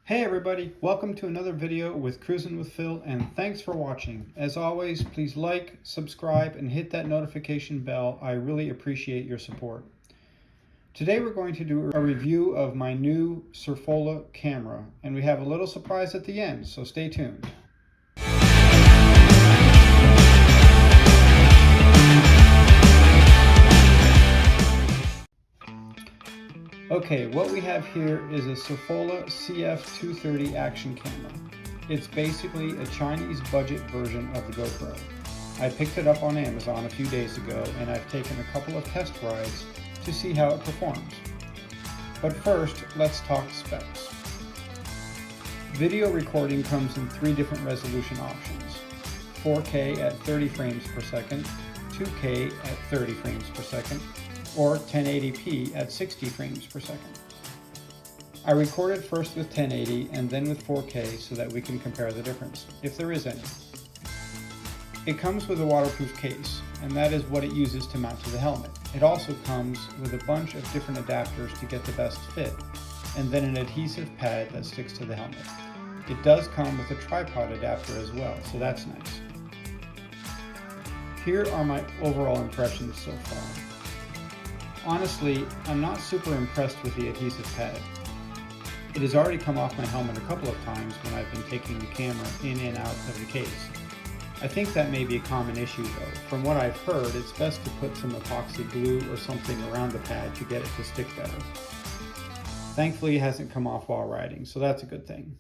Hey everybody, welcome to another video with Cruisin' with Phil, and thanks for watching. As always, please like, subscribe, and hit that notification bell. I really appreciate your support. Today we're going to do a review of my new Surfola camera, and we have a little surprise at the end, so stay tuned. Okay, what we have here is a Surfola SF230 action camera. It's basically a Chinese budget version of the GoPro. I picked it up on Amazon a few days ago and I've taken a couple of test rides to see how it performs. But first, let's talk specs. Video recording comes in 3 different resolution options: 4K at 30 frames per second, 2K at 30 frames per second, or 1080p at 60 frames per second. I recorded first with 1080 and then with 4K so that we can compare the difference, if there is any. It comes with a waterproof case, and that is what it uses to mount to the helmet. It also comes with a bunch of different adapters to get the best fit, and then an adhesive pad that sticks to the helmet. It does come with a tripod adapter as well, so that's nice. Here are my overall impressions so far. Honestly, I'm not super impressed with the adhesive pad. It has already come off my helmet a couple of times when I've been taking the camera in and out of the case. I think that may be a common issue though. From what I've heard, it's best to put some epoxy glue or something around the pad to get it to stick better. Thankfully, it hasn't come off while riding, so that's a good thing.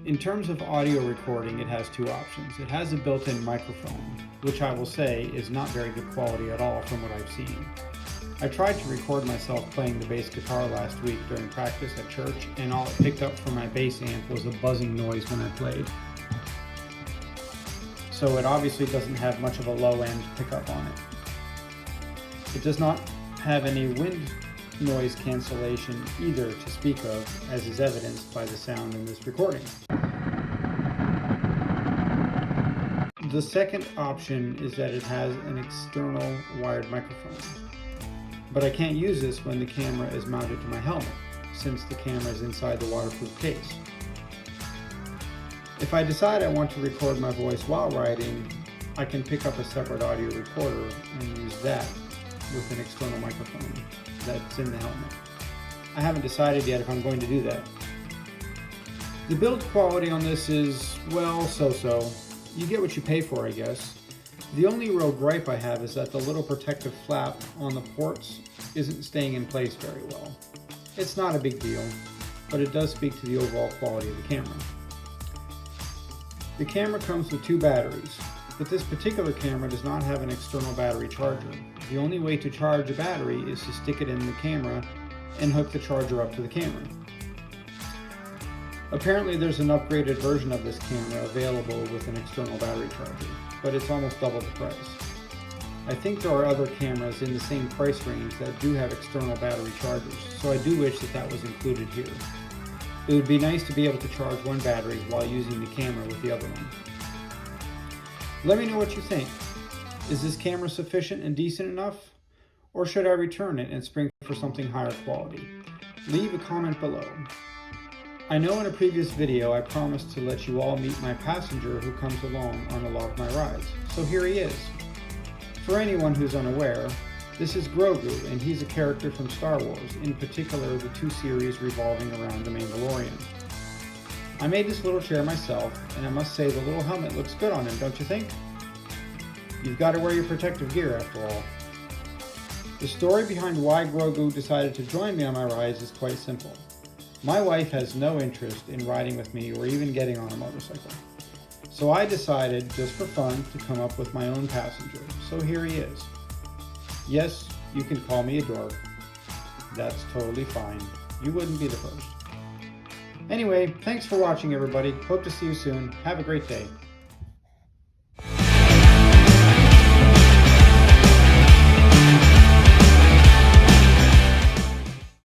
In terms of audio recording, it has 2 options. It has a built-in microphone, which I will say is not very good quality at all from what I've seen. I tried to record myself playing the bass guitar last week during practice at church, and all it picked up from my bass amp was a buzzing noise when I played. So it obviously doesn't have much of a low-end pickup on it. It does not have any wind noise cancellation either to speak of, as is evidenced by the sound in this recording. The second option is that it has an external wired microphone, but I can't use this when the camera is mounted to my helmet, since the camera is inside the waterproof case. If I decide I want to record my voice while riding, I can pick up a separate audio recorder and use that with an external microphone that's in the helmet. I haven't decided yet if I'm going to do that. The build quality on this is, well, so-so. You get what you pay for, I guess. The only real gripe I have is that the little protective flap on the ports isn't staying in place very well. It's not a big deal, but it does speak to the overall quality of the camera. The camera comes with 2 batteries, but this particular camera does not have an external battery charger. The only way to charge a battery is to stick it in the camera and hook the charger up to the camera. Apparently there's an upgraded version of this camera available with an external battery charger, but it's almost double the price. I think there are other cameras in the same price range that do have external battery chargers, so I do wish that that was included here. It would be nice to be able to charge one battery while using the camera with the other one. Let me know what you think. Is this camera sufficient and decent enough? Or should I return it and spring for something higher quality? Leave a comment below. I know in a previous video I promised to let you all meet my passenger who comes along on a lot of my rides, so here he is. For anyone who's unaware, this is Grogu, and he's a character from Star Wars, in particular the 2 series revolving around the Mandalorian. I made this little chair myself, and I must say the little helmet looks good on him, don't you think? You've got to wear your protective gear after all. The story behind why Grogu decided to join me on my rides is quite simple. My wife has no interest in riding with me or even getting on a motorcycle. So I decided, just for fun, to come up with my own passenger. So here he is. Yes, you can call me a dork. That's totally fine. You wouldn't be the first. Anyway, thanks for watching everybody. Hope to see you soon. Have a great day.